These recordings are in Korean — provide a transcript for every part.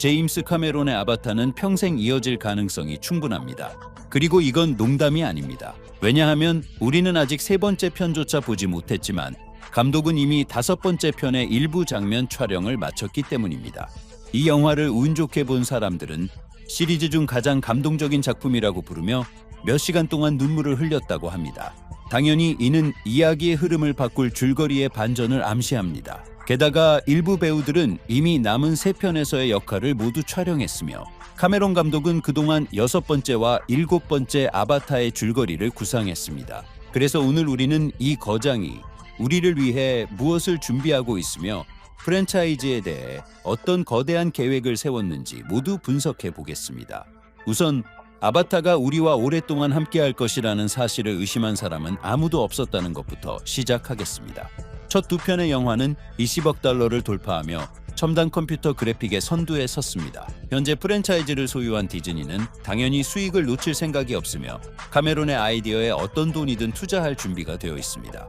제임스 카메론의 아바타는 평생 이어질 가능성이 충분합니다. 그리고 이건 농담이 아닙니다. 왜냐하면 우리는 아직 세 번째 편조차 보지 못했지만 감독은 이미 다섯 번째 편의 일부 장면 촬영을 마쳤기 때문입니다. 이 영화를 운 좋게 본 사람들은 시리즈 중 가장 감동적인 작품이라고 부르며 몇 시간 동안 눈물을 흘렸다고 합니다. 당연히 이는 이야기의 흐름을 바꿀 줄거리의 반전을 암시합니다. 게다가 일부 배우들은 이미 남은 세 편에서의 역할을 모두 촬영했으며 카메론 감독은 그동안 6번째와 7번째 아바타의 줄거리를 구상했습니다. 그래서 오늘 우리는 이 거장이 우리를 위해 무엇을 준비하고 있으며 프랜차이즈에 대해 어떤 거대한 계획을 세웠는지 모두 분석해 보겠습니다. 우선 아바타가 우리와 오랫동안 함께할 것이라는 사실을 의심한 사람은 아무도 없었다는 것부터 시작하겠습니다. 첫 두 편의 영화는 20억 달러를 돌파하며 첨단 컴퓨터 그래픽의 선두에 섰습니다. 현재 프랜차이즈를 소유한 디즈니는 당연히 수익을 놓칠 생각이 없으며 카메론의 아이디어에 어떤 돈이든 투자할 준비가 되어 있습니다.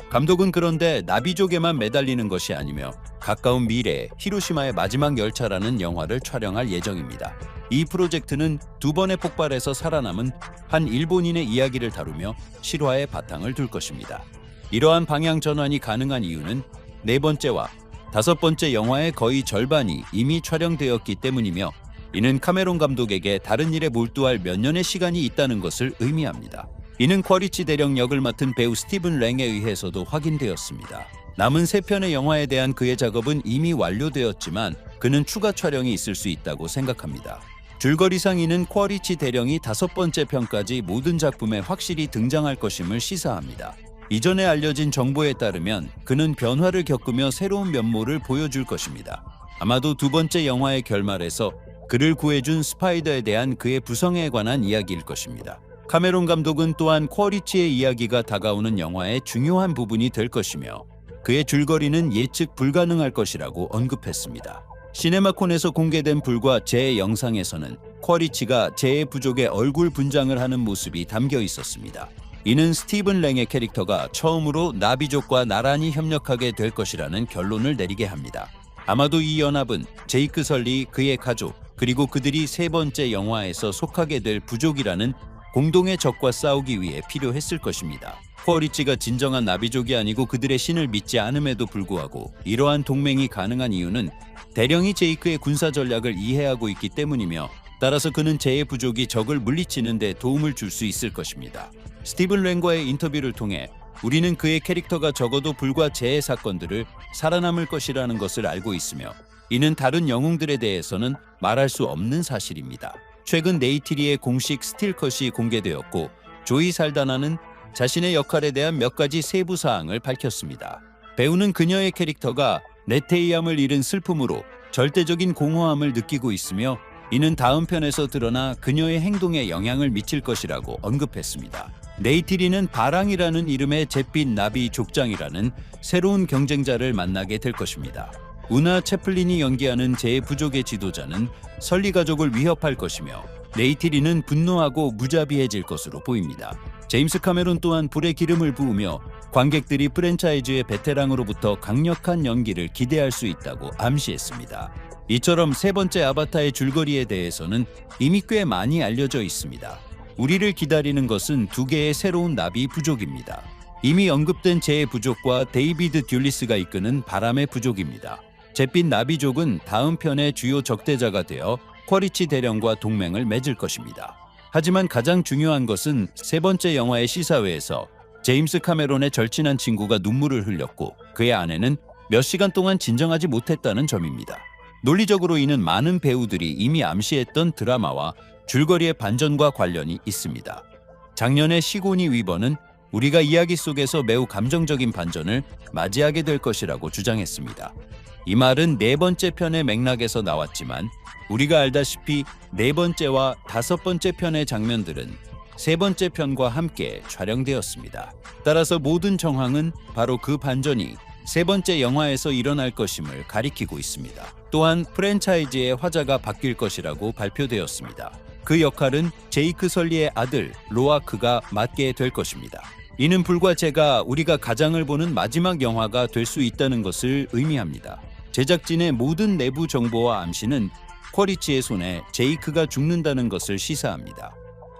감독은 그런데 나비족에만 매달리는 것이 아니며 가까운 미래에 히로시마의 마지막 열차라는 영화를 촬영할 예정입니다. 이 프로젝트는 두 번의 폭발에서 살아남은 한 일본인의 이야기를 다루며 실화의 바탕을 둘 것입니다. 이러한 방향 전환이 가능한 이유는 네 번째와 다섯 번째 영화의 거의 절반이 이미 촬영되었기 때문이며 이는 카메론 감독에게 다른 일에 몰두할 몇 년의 시간이 있다는 것을 의미합니다. 이는 쿼리치 대령 역을 맡은 배우 스티븐 랭에 의해서도 확인되었습니다. 남은 세 편의 영화에 대한 그의 작업은 이미 완료되었지만 그는 추가 촬영이 있을 수 있다고 생각합니다. 줄거리상 이는 쿼리치 대령이 다섯 번째 편까지 모든 작품에 확실히 등장할 것임을 시사합니다. 이전에 알려진 정보에 따르면 그는 변화를 겪으며 새로운 면모를 보여줄 것입니다. 아마도 두 번째 영화의 결말에서 그를 구해준 스파이더에 대한 그의 부성에 관한 이야기일 것입니다. 카메론 감독은 또한 쿼리치의 이야기가 다가오는 영화의 중요한 부분이 될 것이며 그의 줄거리는 예측 불가능할 것이라고 언급했습니다. 시네마콘에서 공개된 불과 제 영상에서는 쿼리치가 제의 부족의 얼굴 분장을 하는 모습이 담겨 있었습니다. 이는 스티븐 랭의 캐릭터가 처음으로 나비족과 나란히 협력하게 될 것이라는 결론을 내리게 합니다. 아마도 이 연합은 제이크 설리, 그의 가족, 그리고 그들이 세 번째 영화에서 속하게 될 부족이라는 공동의 적과 싸우기 위해 필요했을 것입니다. 쿼리치가 진정한 나비족이 아니고 그들의 신을 믿지 않음에도 불구하고 이러한 동맹이 가능한 이유는 대령이 제이크의 군사 전략을 이해하고 있기 때문이며 따라서 그는 제의 부족이 적을 물리치는 데 도움을 줄 수 있을 것입니다. 스티븐 랭과의 인터뷰를 통해 우리는 그의 캐릭터가 적어도 불과 재해 사건들을 살아남을 것이라는 것을 알고 있으며 이는 다른 영웅들에 대해서는 말할 수 없는 사실입니다. 최근 네이티리의 공식 스틸컷이 공개되었고 조이 살다나는 자신의 역할에 대한 몇 가지 세부 사항을 밝혔습니다. 배우는 그녀의 캐릭터가 네테이암을 잃은 슬픔으로 절대적인 공허함을 느끼고 있으며 이는 다음 편에서 드러나 그녀의 행동에 영향을 미칠 것이라고 언급했습니다. 네이티리는 바랑이라는 이름의 잿빛 나비 족장이라는 새로운 경쟁자를 만나게 될 것입니다. 우나 채플린이 연기하는 제 부족의 지도자는 설리 가족을 위협할 것이며 네이티리는 분노하고 무자비해질 것으로 보입니다. 제임스 카메론 또한 불에 기름을 부으며 관객들이 프랜차이즈의 베테랑으로부터 강력한 연기를 기대할 수 있다고 암시했습니다. 이처럼 세 번째 아바타의 줄거리에 대해서는 이미 꽤 많이 알려져 있습니다. 우리를 기다리는 것은 두 개의 새로운 나비 부족입니다. 이미 언급된 제의 부족과 데이비드 듀리스가 이끄는 바람의 부족입니다. 잿빛 나비족은 다음 편의 주요 적대자가 되어 쿼리치 대령과 동맹을 맺을 것입니다. 하지만 가장 중요한 것은 세 번째 영화의 시사회에서 제임스 카메론의 절친한 친구가 눈물을 흘렸고 그의 아내는 몇 시간 동안 진정하지 못했다는 점입니다. 논리적으로 이는 많은 배우들이 이미 암시했던 드라마와 줄거리의 반전과 관련이 있습니다. 작년의 시고니 위버는 우리가 이야기 속에서 매우 감정적인 반전을 맞이하게 될 것이라고 주장했습니다. 이 말은 네 번째 편의 맥락에서 나왔지만 우리가 알다시피 네 번째와 다섯 번째 편의 장면들은 세 번째 편과 함께 촬영되었습니다. 따라서 모든 정황은 바로 그 반전이 세 번째 영화에서 일어날 것임을 가리키고 있습니다. 또한 프랜차이즈의 화자가 바뀔 것이라고 발표되었습니다. 그 역할은 제이크 설리의 아들 로아크가 맡게 될 것입니다. 이는 불과 제가 우리가 가장을 보는 마지막 영화가 될 수 있다는 것을 의미합니다. 제작진의 모든 내부 정보와 암시는 쿼리치의 손에 제이크가 죽는다는 것을 시사합니다.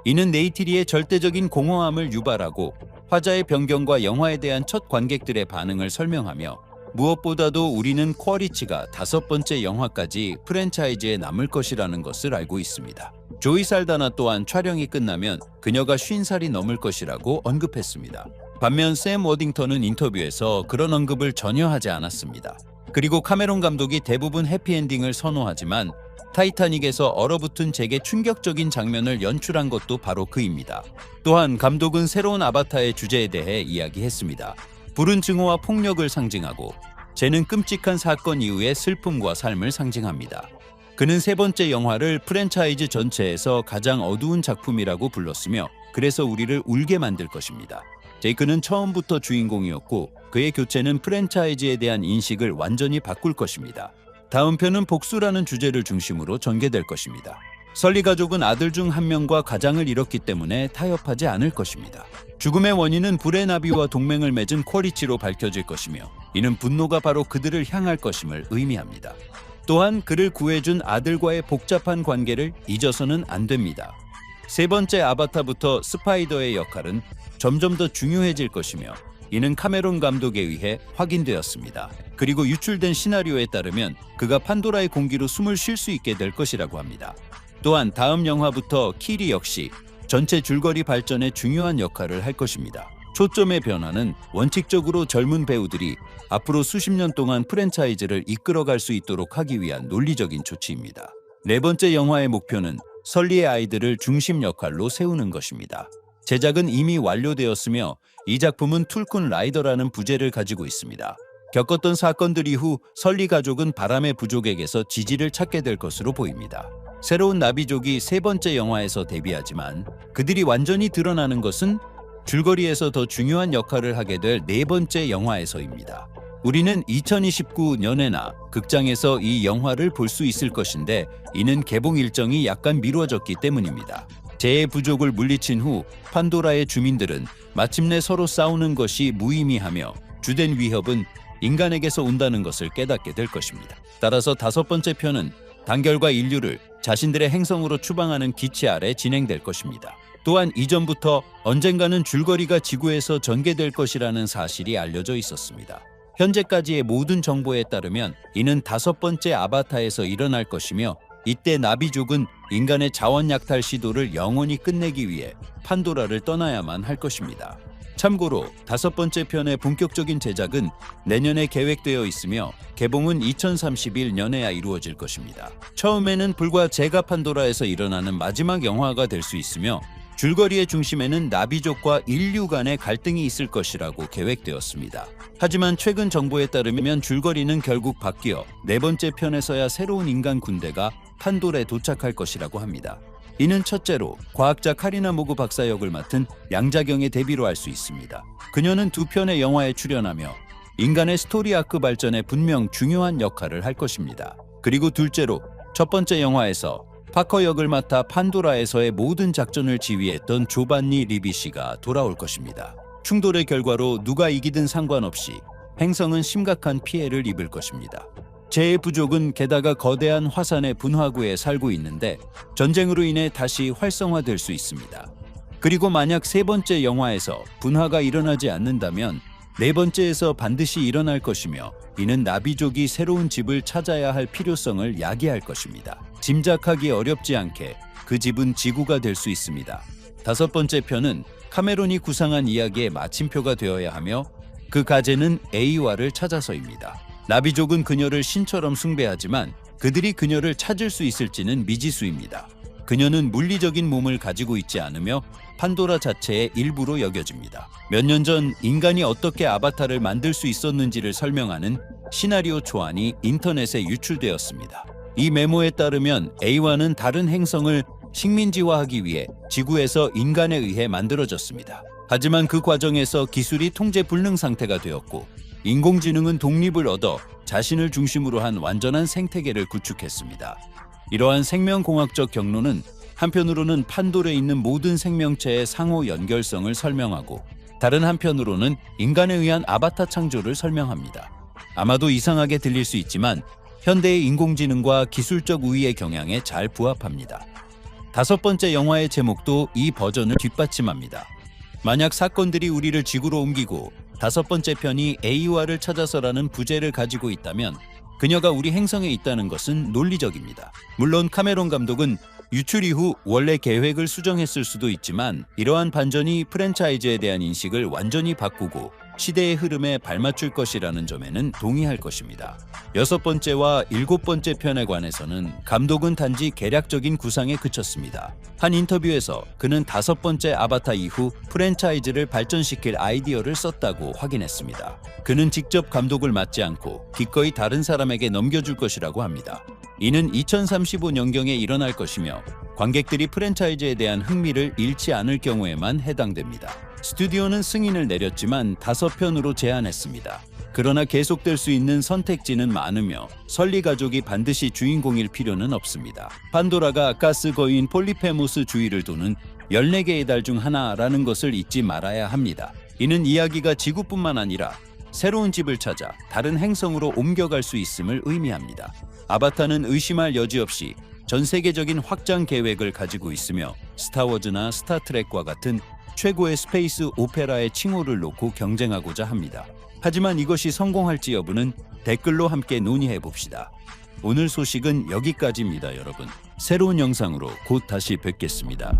이는 네이티리의 절대적인 공허함을 유발하고 화자의 변경과 영화에 대한 첫 관객들의 반응을 설명하며 무엇보다도 우리는 쿼리치가 5번째 영화까지 프랜차이즈에 남을 것이라는 것을 알고 있습니다. 조이 살다나 또한 촬영이 끝나면 그녀가 50살이 넘을 것이라고 언급했습니다. 반면 샘 워딩턴은 인터뷰에서 그런 언급을 전혀 하지 않았습니다. 그리고 카메론 감독이 대부분 해피엔딩을 선호하지만 타이타닉에서 얼어붙은 잭의 충격적인 장면을 연출한 것도 바로 그입니다. 또한 감독은 새로운 아바타의 주제에 대해 이야기했습니다. 불은 증오와 폭력을 상징하고 잭은 끔찍한 사건 이후의 슬픔과 삶을 상징합니다. 그는 3번째 영화를 프랜차이즈 전체에서 가장 어두운 작품이라고 불렀으며 그래서 우리를 울게 만들 것입니다. 제이크는 처음부터 주인공이었고 그의 교체는 프랜차이즈에 대한 인식을 완전히 바꿀 것입니다. 다음 편은 복수라는 주제를 중심으로 전개될 것입니다. 설리 가족은 아들 중 한 명과 가장을 잃었기 때문에 타협하지 않을 것입니다. 죽음의 원인은 불의 나비와 동맹을 맺은 쿼리치로 밝혀질 것이며 이는 분노가 바로 그들을 향할 것임을 의미합니다. 또한 그를 구해준 아들과의 복잡한 관계를 잊어서는 안 됩니다. 3번째 아바타부터 스파이더의 역할은 점점 더 중요해질 것이며 이는 카메론 감독에 의해 확인되었습니다. 그리고 유출된 시나리오에 따르면 그가 판도라의 공기로 숨을 쉴 수 있게 될 것이라고 합니다. 또한 다음 영화부터 키리 역시 전체 줄거리 발전에 중요한 역할을 할 것입니다. 초점의 변화는 원칙적으로 젊은 배우들이 앞으로 수십 년 동안 프랜차이즈를 이끌어갈 수 있도록 하기 위한 논리적인 조치입니다. 4번째 영화의 목표는 설리의 아이들을 중심 역할로 세우는 것입니다. 제작은 이미 완료되었으며 이 작품은 툴쿤 라이더라는 부제를 가지고 있습니다. 겪었던 사건들 이후 설리 가족은 바람의 부족에게서 지지를 찾게 될 것으로 보입니다. 새로운 나비족이 3번째 영화에서 데뷔하지만 그들이 완전히 드러나는 것은 줄거리에서 더 중요한 역할을 하게 될 4번째 영화에서입니다. 우리는 2029년에나 극장에서 이 영화를 볼 수 있을 것인데 이는 개봉 일정이 약간 미뤄졌기 때문입니다. 재해 부족을 물리친 후 판도라의 주민들은 마침내 서로 싸우는 것이 무의미하며 주된 위협은 인간에게서 온다는 것을 깨닫게 될 것입니다. 따라서 5번째 편은 단결과 인류를 자신들의 행성으로 추방하는 기치 아래 진행될 것입니다. 또한 이전부터 언젠가는 줄거리가 지구에서 전개될 것이라는 사실이 알려져 있었습니다. 현재까지의 모든 정보에 따르면 이는 5번째 아바타에서 일어날 것이며 이때 나비족은 인간의 자원 약탈 시도를 영원히 끝내기 위해 판도라를 떠나야만 할 것입니다. 참고로 5번째 편의 본격적인 제작은 내년에 계획되어 있으며 개봉은 2031년에야 이루어질 것입니다. 처음에는 불과 제가 판도라에서 일어나는 마지막 영화가 될 수 있으며 줄거리의 중심에는 나비족과 인류 간의 갈등이 있을 것이라고 계획되었습니다. 하지만 최근 정보에 따르면 줄거리는 결국 바뀌어 4번째 편에서야 새로운 인간 군대가 판도라에 도착할 것이라고 합니다. 이는 첫째로 과학자 카리나 모그 박사 역을 맡은 양자경의 데뷔로 알 수 있습니다. 그녀는 2편의 영화에 출연하며 인간의 스토리 아크 발전에 분명 중요한 역할을 할 것입니다. 그리고 둘째로 첫 번째 영화에서 파커 역을 맡아 판도라에서의 모든 작전을 지휘했던 조반니 리비시가 돌아올 것입니다. 충돌의 결과로 누가 이기든 상관없이 행성은 심각한 피해를 입을 것입니다. 재해 부족은 게다가 거대한 화산의 분화구에 살고 있는데 전쟁으로 인해 다시 활성화될 수 있습니다. 그리고 만약 3번째 영화에서 분화가 일어나지 않는다면 4번째에서 반드시 일어날 것이며 이는 나비족이 새로운 집을 찾아야 할 필요성을 야기할 것입니다. 짐작하기 어렵지 않게 그 집은 지구가 될 수 있습니다. 5번째 편은 카메론이 구상한 이야기의 마침표가 되어야 하며 그 가제는 에이와를 찾아서입니다. 나비족은 그녀를 신처럼 숭배하지만 그들이 그녀를 찾을 수 있을지는 미지수입니다. 그녀는 물리적인 몸을 가지고 있지 않으며 판도라 자체의 일부로 여겨집니다. 몇 년 전 인간이 어떻게 아바타를 만들 수 있었는지를 설명하는 시나리오 초안이 인터넷에 유출되었습니다. 이 메모에 따르면 에이와는 다른 행성을 식민지화하기 위해 지구에서 인간에 의해 만들어졌습니다. 하지만 그 과정에서 기술이 통제 불능 상태가 되었고 인공지능은 독립을 얻어 자신을 중심으로 한 완전한 생태계를 구축했습니다. 이러한 생명공학적 경로는 한편으로는 판도라에 있는 모든 생명체의 상호 연결성을 설명하고 다른 한편으로는 인간에 의한 아바타 창조를 설명합니다. 아마도 이상하게 들릴 수 있지만 현대의 인공지능과 기술적 우위의 경향에 잘 부합합니다. 다섯 번째 영화의 제목도 이 버전을 뒷받침합니다. 만약 사건들이 우리를 지구로 옮기고 다섯 번째 편이 A화를 찾아서라는 부제를 가지고 있다면 그녀가 우리 행성에 있다는 것은 논리적입니다. 물론 카메론 감독은 유출 이후 원래 계획을 수정했을 수도 있지만 이러한 반전이 프랜차이즈에 대한 인식을 완전히 바꾸고 시대의 흐름에 발맞출 것이라는 점에는 동의할 것입니다. 여섯 번째와 일곱 번째 편에 관해서는 감독은 단지 개략적인 구상에 그쳤습니다. 한 인터뷰에서 그는 다섯 번째 아바타 이후 프랜차이즈를 발전시킬 아이디어를 썼다고 확인했습니다. 그는 직접 감독을 맡지 않고 기꺼이 다른 사람에게 넘겨줄 것이라고 합니다. 이는 2035년경에 일어날 것이며 관객들이 프랜차이즈에 대한 흥미를 잃지 않을 경우에만 해당됩니다. 스튜디오는 승인을 내렸지만 5편으로 제한했습니다. 그러나 계속될 수 있는 선택지는 많으며 설리 가족이 반드시 주인공일 필요는 없습니다. 판도라가 가스 거인 폴리페모스 주위를 도는 14개의 달 중 하나라는 것을 잊지 말아야 합니다. 이는 이야기가 지구뿐만 아니라 새로운 집을 찾아 다른 행성으로 옮겨갈 수 있음을 의미합니다. 아바타는 의심할 여지 없이 전 세계적인 확장 계획을 가지고 있으며 스타워즈나 스타트rek과 같은 최고의 스페이스 오페라의 칭호를 놓고 경쟁하고자 합니다. 하지만 이것이 성공할지 여부는 댓글로 함께 논의해 봅시다. 오늘 소식은 여기까지입니다, 여러분. 새로운 영상으로 곧 다시 뵙겠습니다.